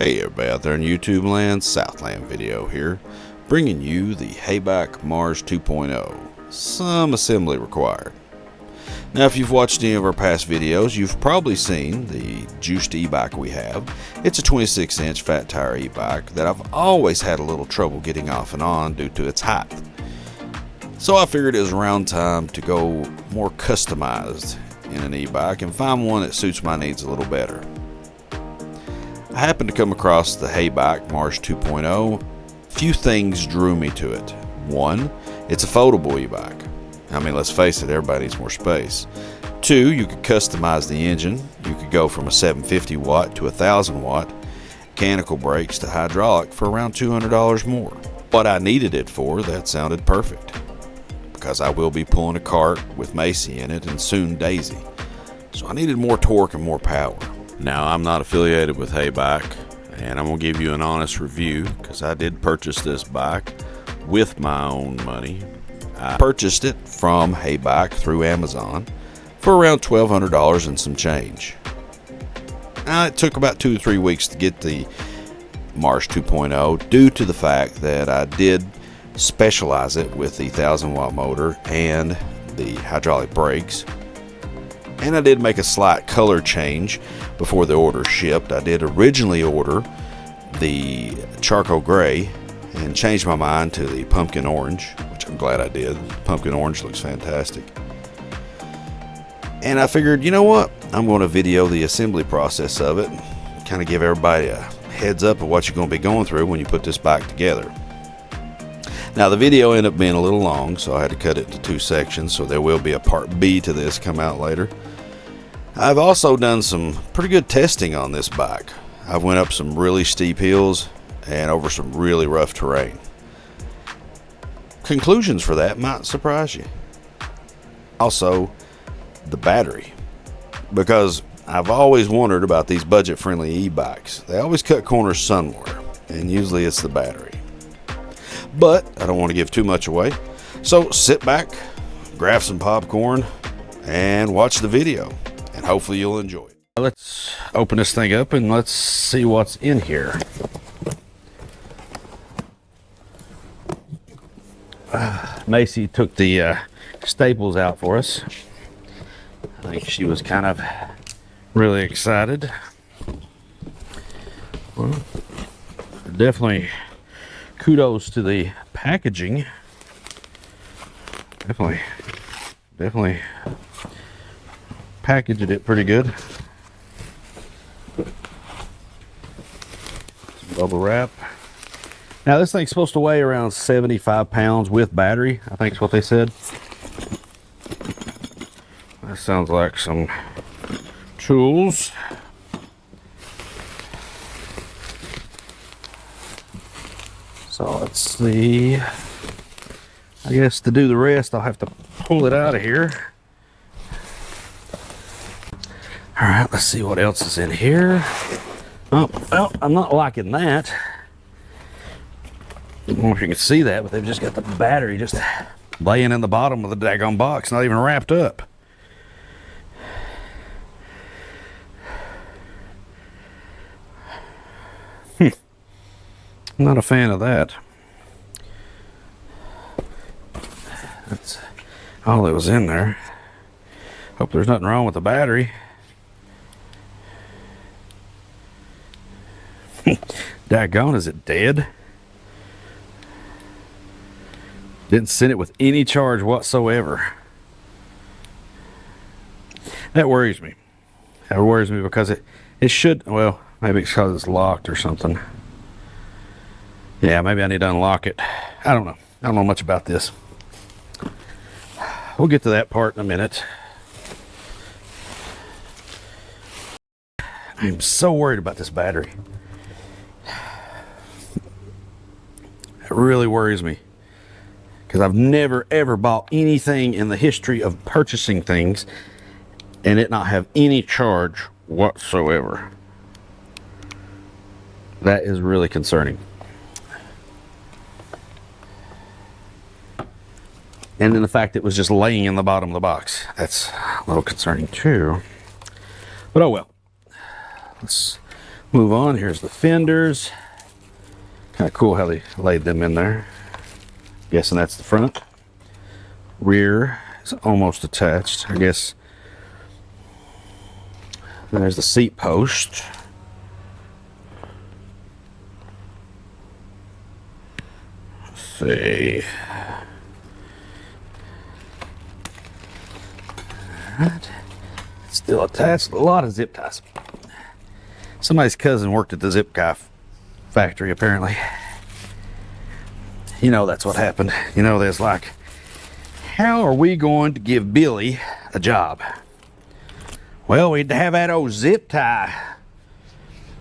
Hey everybody out there in YouTube land, Southland video here, bringing you the HeyBike Mars 2.0, some assembly required. Now if you've watched any of our past videos, you've probably seen the juiced e-bike we have. It's a 26-inch fat tire e-bike that I've always had a little trouble getting off and on due to its height. So I figured it was around time to go more customized in an e-bike and find one that suits my needs a little better. I happened to come across the HeyBike Mars 2.0. Few things drew me to it. One, it's a foldable e-bike. I mean, let's face it, everybody needs more space. Two, you could customize the engine. You could go from a 750 watt to a 1000 watt, mechanical brakes to hydraulic for around $200 more. What I needed it for, that sounded perfect, because I will be pulling a cart with Macy in it and soon Daisy. So I needed more torque and more power. Now, I'm not affiliated with HeyBike, and I'm going to give you an honest review because I did purchase this bike with my own money. I purchased it from HeyBike through Amazon for around $1,200 and some change. Now, it took about 2 to 3 weeks to get the Mars 2.0 due to the fact that I did specialize it with the 1000 watt motor and the hydraulic brakes. And I did make a slight color change before the order shipped. I did originally order the charcoal gray and changed my mind to the pumpkin orange, which I'm glad I did. Pumpkin orange looks fantastic. And I figured, you know what? I'm going to video the assembly process of it, kind of give everybody a heads up of what you're going to be going through when you put this bike together. Now, the video ended up being a little long, so I had to cut it into 2 sections, so there will be a part B to this come out later. I've also done some pretty good testing on this bike. I've went up some really steep hills and over some really rough terrain. Conclusions for that might surprise you. Also, the battery, because I've always wondered about these budget-friendly e-bikes. They always cut corners somewhere, and usually it's the battery. But I don't want to give too much away, so sit back, grab some popcorn, and watch the video, and hopefully you'll enjoy it. Let's open this thing up and let's see what's in here. Macy took the staples out for us. I think she was kind of really excited. Well, definitely kudos to the packaging. Definitely packaged it pretty good. Some bubble wrap. Now this thing's supposed to weigh around 75 pounds with battery, I think is what they said. That sounds like some tools. So let's see. I guess to do the rest, I'll have to pull it out of here. All right, let's see what else is in here. Oh, well, I'm not liking that. I don't know if you can see that, but they've just got the battery just laying in the bottom of the daggone box, not even wrapped up. I'm not a fan of that. That's all that was in there. Hope there's nothing wrong with the battery. Daggone, is it dead? Didn't send it with any charge whatsoever. That worries me. That worries me because it should, well, maybe it's because it's locked or something. Yeah, maybe I need to unlock it. I don't know. I don't know much about this. We'll get to that part in a minute. I'm so worried about this battery. It really worries me. Because I've never ever bought anything in the history of purchasing things and it not have any charge whatsoever. That is really concerning. And then the fact it was just laying in the bottom of the box. That's a little concerning too. But oh well. Let's Move on. Here's the fenders. Kind of cool how they laid them in there. Guessing that's the front. Rear is almost attached, I guess. There's the seat post. Let's see. Alright. It's still attached. A lot of zip ties. Somebody's cousin worked at the zip tie factory, apparently. You know that's what happened. You know, there's like, how are we going to give Billy a job? Well, we had to have that old zip tie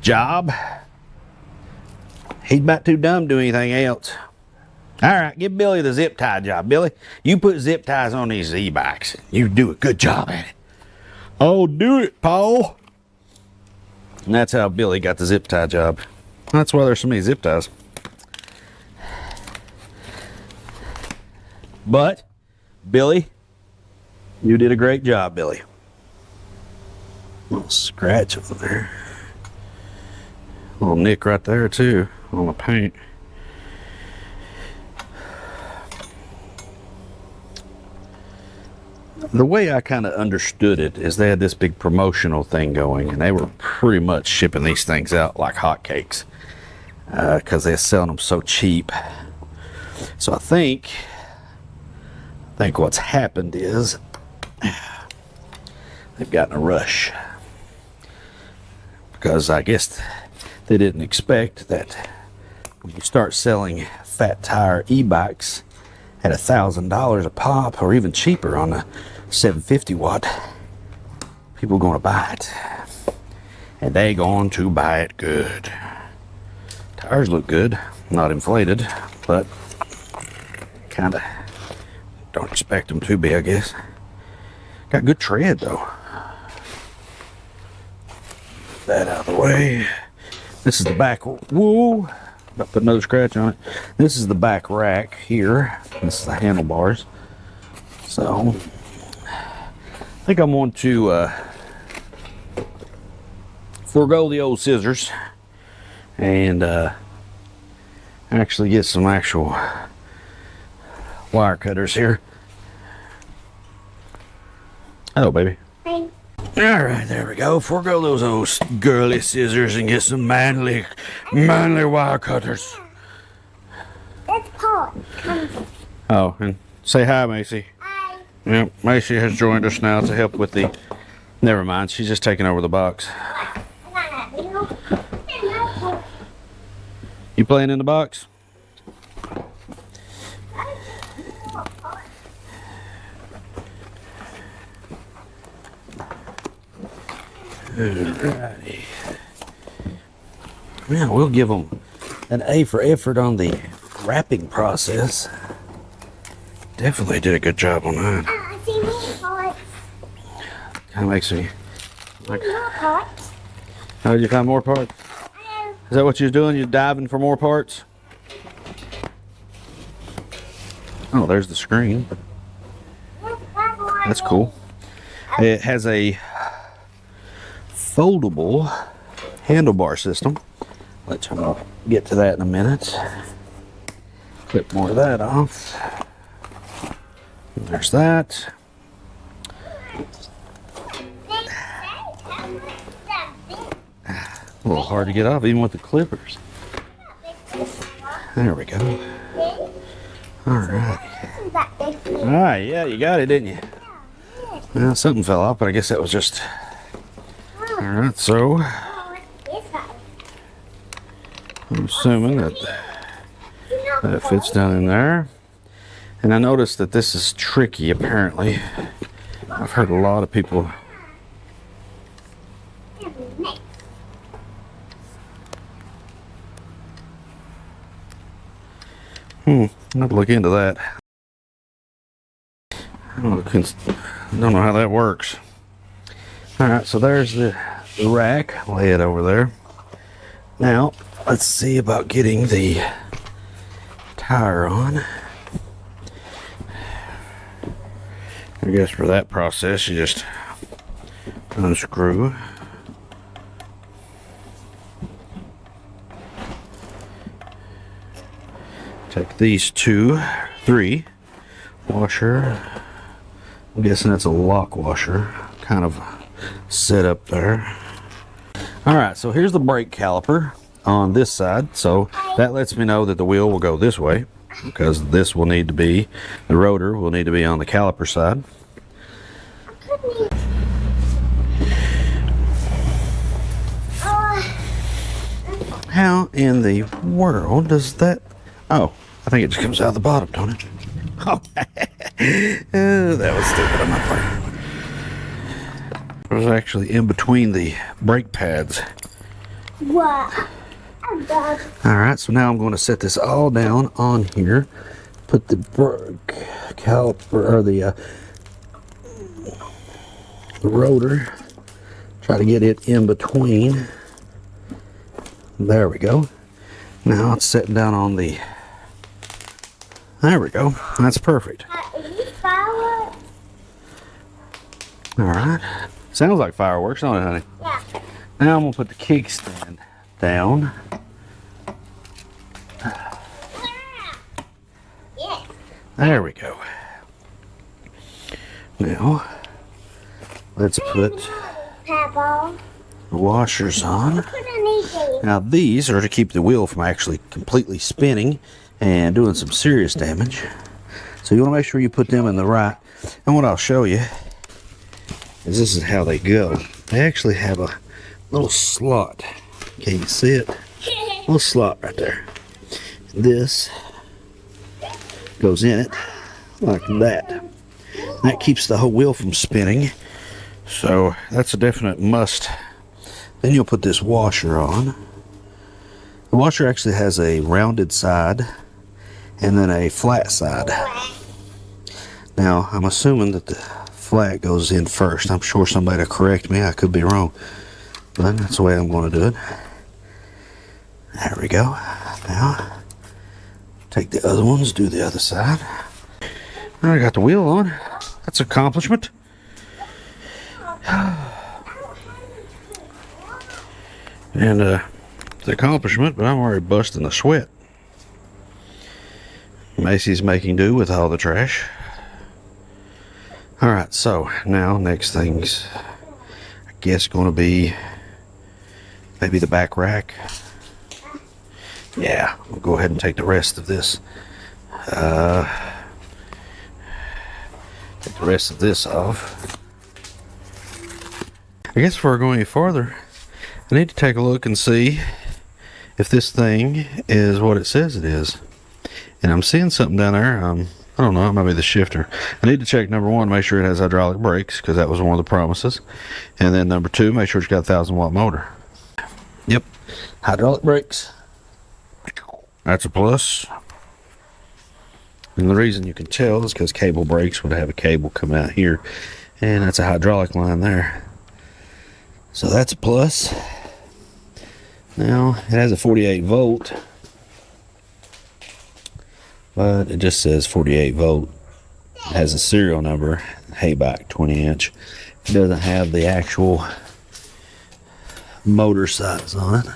job. He's about too dumb to do anything else. All right, give Billy the zip tie job. Billy, you put zip ties on these e-bikes. You do a good job at it. Oh, do it, Paul. And that's how Billy got the zip tie job. That's why there's so many zip ties. But, Billy, you did a great job, Billy. Little scratch over there. Little nick right there, too, on the paint. The way I kind of understood it is they had this big promotional thing going, and they were pretty much shipping these things out like hotcakes because they're selling them so cheap. So I think what's happened is they've gotten a rush because I guess they didn't expect that when you start selling fat tire e-bikes at $1,000 a pop or even cheaper on a 750 watt, people going to buy it, and they going to buy it good. Tires look good, not inflated, but kind of don't expect them to be, I guess. Got good tread though. That out of the way. This is the back. Whoa! About to put another scratch on it. This is the back rack here. This is the handlebars. So I think I'm going to forego the old scissors and actually get some actual wire cutters here. Hello, baby. Thanks. All right, there we go. Forego those old girly scissors and get some manly wire cutters. That's Paul. Oh, and say hi, Macy. Hi. Yep, Macy has joined us now to help with the... Never mind, she's just taking over the box. You playing in the box? Alrighty. Yeah, we'll give them an A for effort on the wrapping process. Definitely did a good job on that. I see more parts. Kind of makes me like. More parts. How did you find more parts? Is that what you're doing? You're diving for more parts? Oh, there's the screen. That's cool. It has a foldable handlebar system. Let you get to that in a minute. Clip more of that off. There's that. A little hard to get off even with the clippers. There we go. Alright. Alright, yeah, you got it, didn't you? Well, something fell off, but I guess that was just... Alright, so... I'm assuming that fits down in there. And I noticed that this is tricky, apparently. I've heard a lot of people... I'll have to look into that. I don't know how that works. Alright, so there's the rack. Lay it over there. Now, let's see about getting the tire on. I guess for that process, you just unscrew. Take these three washer. I'm guessing that's a lock washer, kind of set up there. All right, so here's the brake caliper on this side. So that lets me know that the wheel will go this way, because this will need to be, the rotor will need to be on the caliper side. How in the world does that? Oh, I think it just comes out the bottom, don't it? Oh, that was stupid on my part. It was actually in between the brake pads. What? I'm done. Alright, so now I'm going to set this all down on here. Put the brake caliper, or the rotor. Try to get it in between. There we go. Now it's setting down on the... There we go. That's perfect. Is this fireworks? Alright. Sounds like fireworks, don't it, honey? Yeah. Now I'm going to put the kickstand down. Yeah. There we go. Now, let's put Pebble. the washers on. Put on these. Now these are to keep the wheel from actually completely spinning and doing some serious damage. So you want to make sure you put them in the right. And what I'll show you is this is how they go. They actually have a little slot. Can you see it? Little slot right there. This goes in it like that. That keeps the whole wheel from spinning. So that's a definite must. Then you'll put this washer on. The washer actually has a rounded side and then a flat side. Now, I'm assuming that the flat goes in first. I'm sure somebody will correct me. I could be wrong. But that's the way I'm going to do it. There we go. Now, take the other ones, do the other side. Now I got the wheel on. That's an accomplishment. And it's an accomplishment, but I'm already busting a sweat. Macy's making do with all the trash. Alright, so now next thing's, I guess, going to be maybe the back rack. Yeah, we'll go ahead and take the rest of this. Take the rest of this off. I guess before I go any farther, I need to take a look and see if this thing is what it says it is. And I'm seeing something down there. I don't know, it might be the shifter. I need to check number one, make sure it has hydraulic brakes, because that was one of the promises. And then number two, make sure it's got a 1,000-watt motor. Yep, hydraulic brakes. That's a plus. And the reason you can tell is because cable brakes would have a cable come out here, and that's a hydraulic line there. So that's a plus. Now, it has a 48 volt, but it just says 48 volt. It has a serial number, HeyBike 20-inch. It doesn't have the actual motor size on it.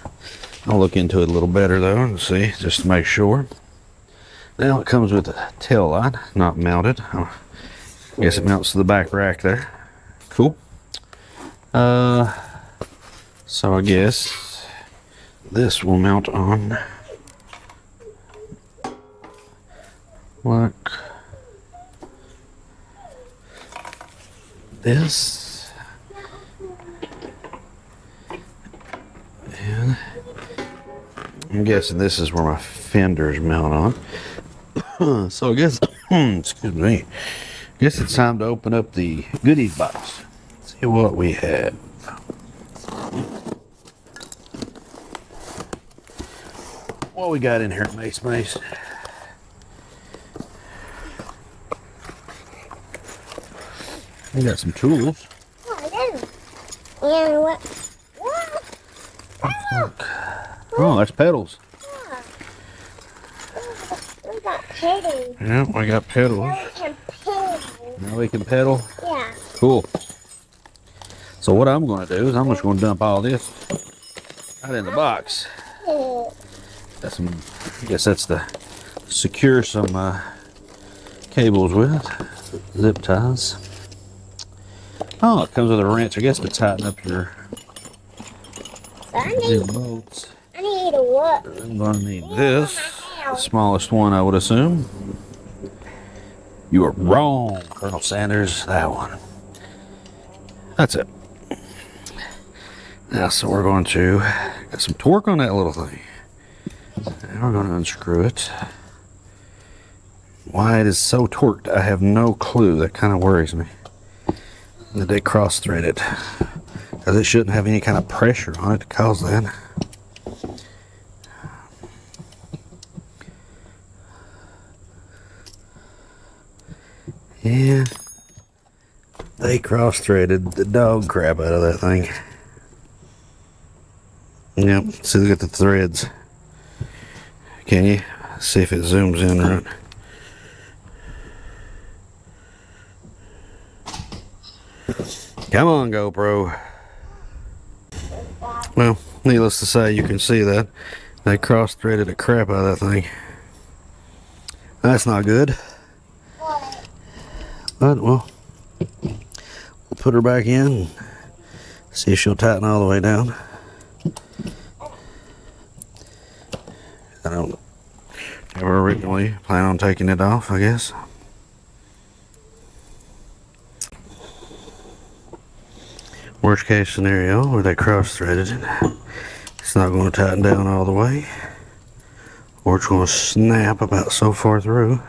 I'll look into it a little better though and see, just to make sure. Now it comes with a tail light, not mounted. I guess it mounts to the back rack there. Cool. So I guess this will mount on like this. And I'm guessing this is where my fenders mount on. So I guess, excuse me, I guess it's time to open up the goodies box. See what we have. What we got in here, Mace? We got some tools. Oh, I do. And what? Look. Oh, that's pedals. We got pedals. Yeah, we got pedals. Now we can pedal. Now we can pedal. Yeah. Cool. So what I'm going to do is I'm just going to dump all this right in the box. That's some, I guess that's the secure some cables with, zip ties. Oh, it comes with a wrench, I guess, to tighten up your So I bolts. need a what? I'm going to need this, the smallest one, I would assume. You are wrong, Colonel Sanders. That one. That's it. Now, so we're going to get some torque on that little thing. And we're going to unscrew it. Why it is so torqued, I have no clue. That kind of worries me. That they cross-thread it. Because it shouldn't have any kind of pressure on it to cause that. Yeah. They cross-threaded the dog crap out of that thing. Yep, see, look at the threads. Can you? See if it zooms in right. Come on, GoPro. Well, needless to say, you can see that. They cross-threaded the crap out of that thing. That's not good. But, well, we'll put her back in and see if she'll tighten all the way down. I don't ever originally plan on taking it off, I guess. Worst case scenario, where they cross-threaded it, it's not going to tighten down all the way, or it's going to snap about so far through.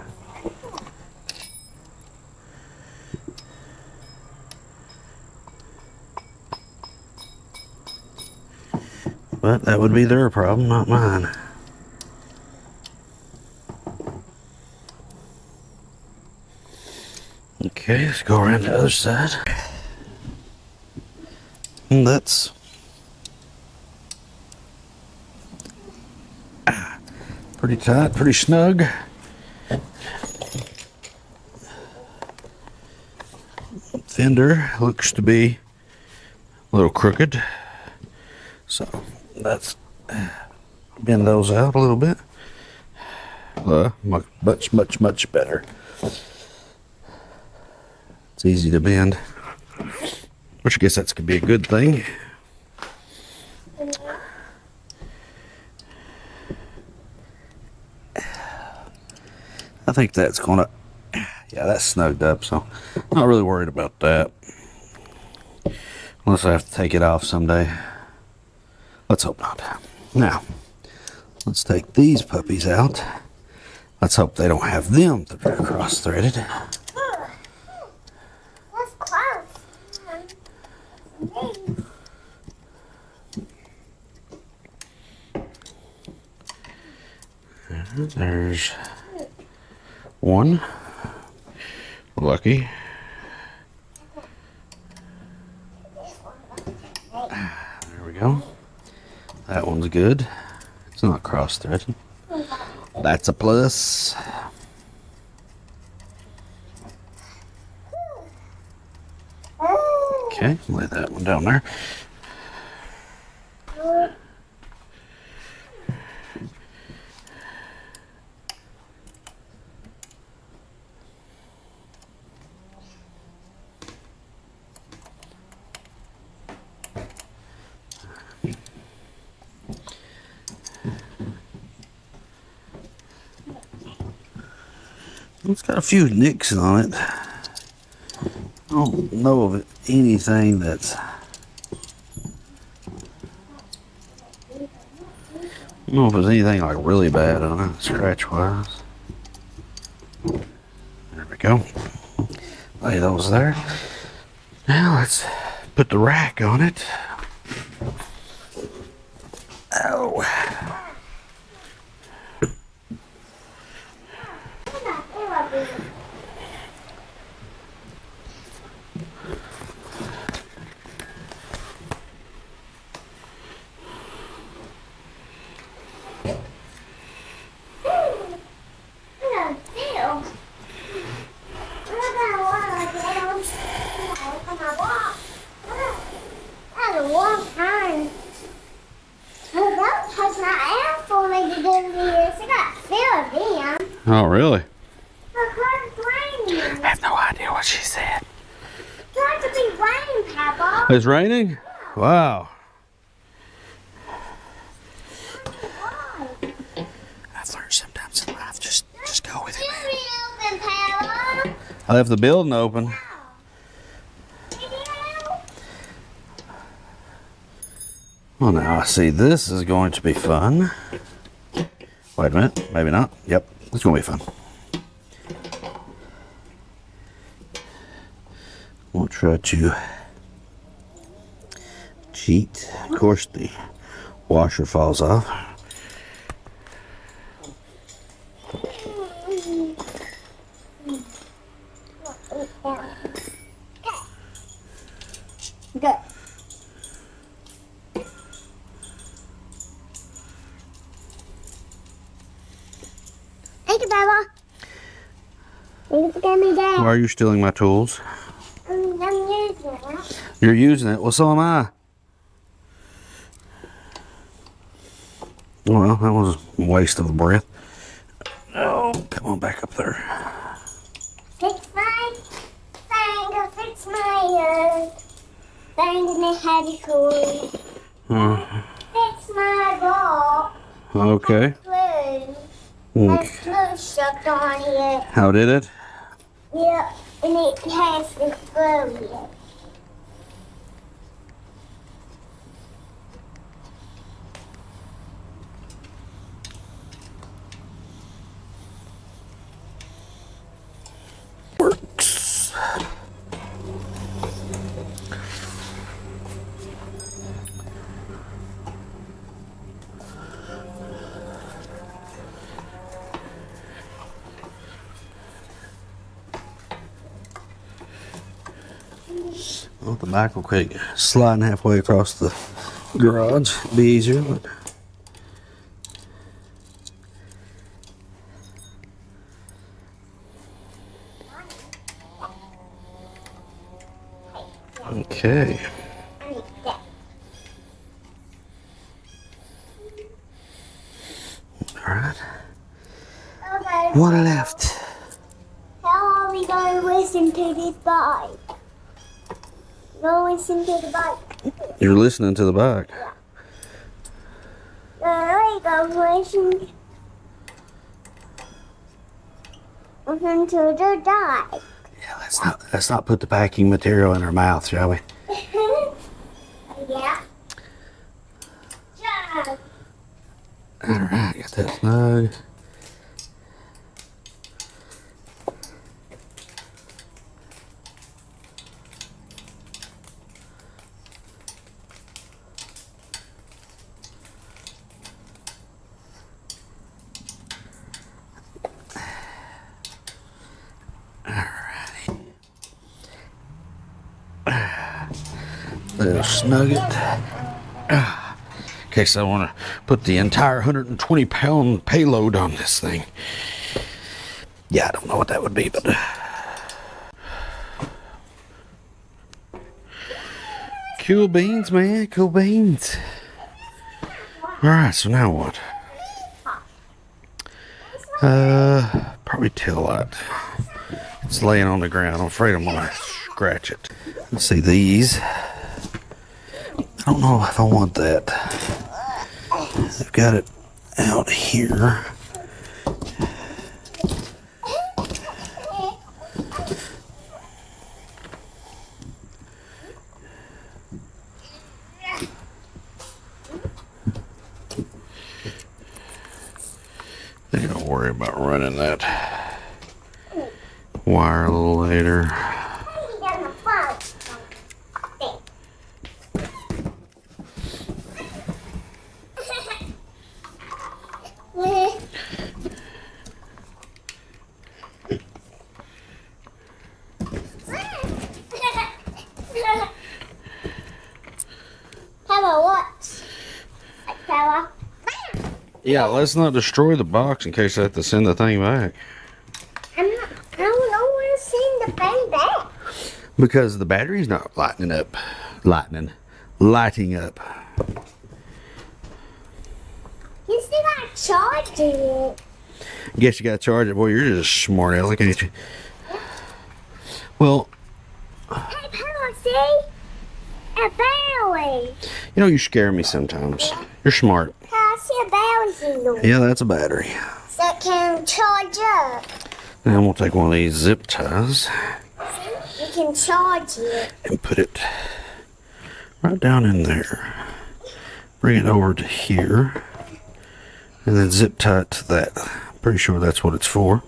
But that would be their problem, not mine. Okay, let's go around the other side. And that's pretty tight, pretty snug. Fender looks to be a little crooked, so let's bend those out a little bit. Much better. It's easy to bend, which I guess that's could be a good thing. I think that's gonna, yeah, that's snugged up, so not really worried about that. Unless I have to take it off someday. Let's hope not. Now, let's take these puppies out. Let's hope they don't have them cross-threaded. That's close. There's one. Lucky. There we go. That one's good. It's not cross-threaded. That's a plus. Okay, lay that one down there. It's got a few nicks on it. I don't know of anything that's... I don't know if there's anything like really bad on it, scratch-wise. There we go. Lay those there. Now let's put the rack on it. Oh. Oh, really? It's raining. I have no idea what she said. It's going to be raining, Papa. It's raining? Wow. Why? I've learned sometimes in life, just go with it, man. Open, Papa. I left the building open. Well, now I see this is going to be fun. Wait a minute, maybe not. Yep, it's going to be fun. We'll try to cheat. Of course, the washer falls off. Good. Thank you, Papa. Thank you for giving me that. Why are you stealing my tools? I'm using it. You're using it. Well, so am I. Well, that was a waste of a breath. Oh, come on back up there. Fix my thing, fix my thing in the head toy. Fix my ball. Okay. Glue. Mm. There's glue stuck on it. How did it? Yeah, and it has the glue here. Works. Well, the back will quit sliding halfway across the garage. Be easier, but okay. I need that. All right. Okay. One left. How are we going to listen to this bike? Go listen to the bike. You're listening to the bike. There we go, listen. Listen to the bike. Yeah, let's not put the packing material in our mouth, shall we? Yeah. Jump. All right, got that snug. They'll snug it. In case I want to put the entire 120-pound payload on this thing. Yeah, I don't know what that would be, but cool beans, man, cool beans. All right, so now what? Probably tail light. It's laying on the ground. I'm afraid I'm gonna scratch it. Let's see these. I don't know if I want that. I've got it out here. They don't worry about running that wire a little later. Yeah, let's not destroy the box in case I have to send the thing back. I don't want to send the thing back. Because the battery's not lighting up. Lighting up. You still got charging it. Guess you gotta charge it. Boy, you're just a smart aleck, ain't you? Well, Hey, Papa, see? A battery. you know, you scare me sometimes. You're smart. I see a battery signal. Yeah, that's a battery. So it can charge up. Now I'm gonna take one of these zip ties You can charge it. and put it right down in there. Bring it over to here. And then zip tie it to that. Pretty sure that's what it's for.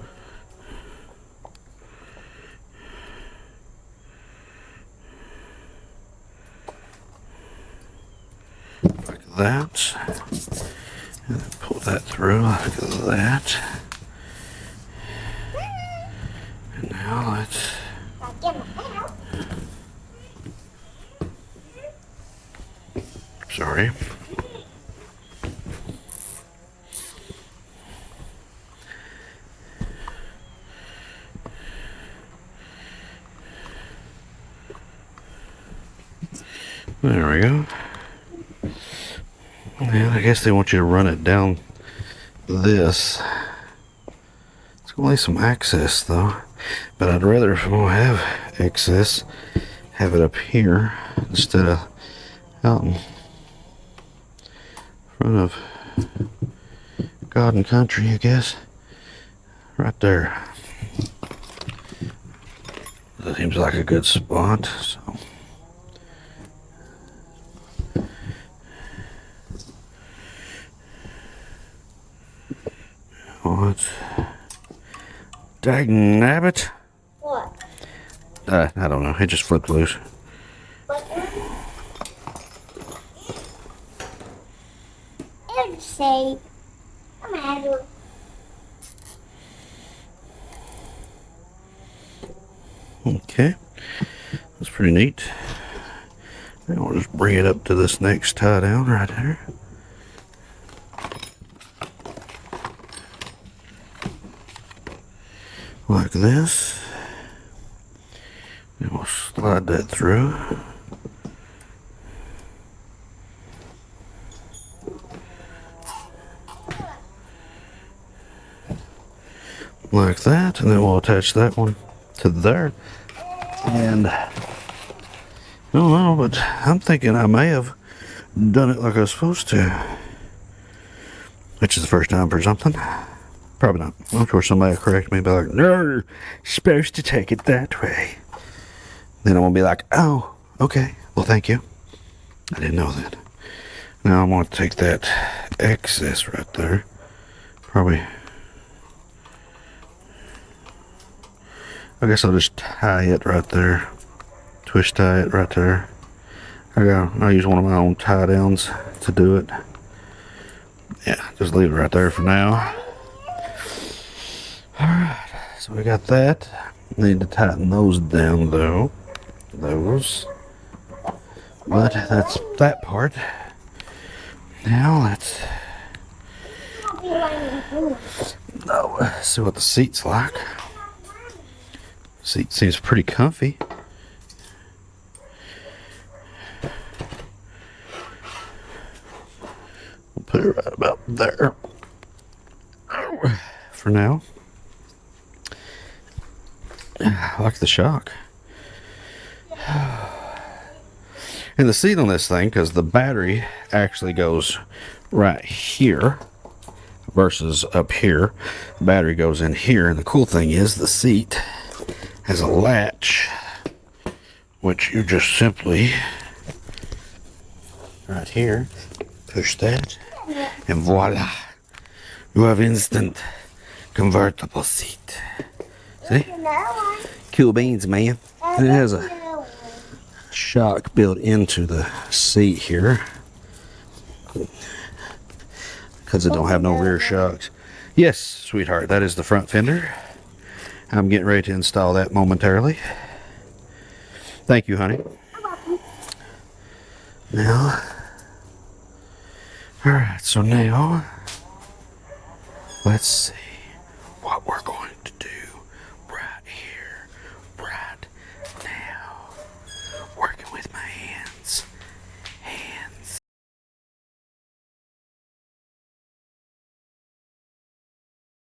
Like that. And then pull that through like that. And now let's... Sorry. There we go. And I guess they want you to run it down this. It's gonna leave some access though. But I'd rather, if I'm gonna have access, have it up here instead of out in front of God and country, I guess. Right there. That seems like a good spot. So. What? Dang nabbit. What? I don't know. It just flipped loose. It'll say, I'm out of Okay. That's pretty neat. Now we'll just bring it up to this next tie down right there. Like this. And we'll slide that through. Like that, and then we'll attach that one to there. And I don't know, but I'm thinking I may have done it like I was supposed to. Which is the first time for something. Probably not. I'm sure somebody will correct me, but like, no, you're supposed to take it that way. Then I'm gonna be like, oh, okay, well, thank you. I didn't know that. Now I'm gonna take that excess right there. Probably. I guess I'll just tie it right there. Twist tie it right there. I'll use one of my own tie downs to do it. Yeah, just leave it right there for now. Alright, so we got that. Need to tighten those down though. Those. But that's that part. Now let's see what the seat's like. Seat seems pretty comfy. We'll put it right about there for now. I like the shock. And the seat on this thing, because the battery actually goes right here versus up here. The battery goes in here, and the cool thing is the seat has a latch, which you just simply right here push that, and voila, you have instant convertible seat. See? Cool beans, man. And it has a shock built into the seat here because it don't have no rear shocks. Yes, sweetheart, that is the front fender. I'm getting ready to install that momentarily. Thank you, honey. Now, alright, so now, let's see.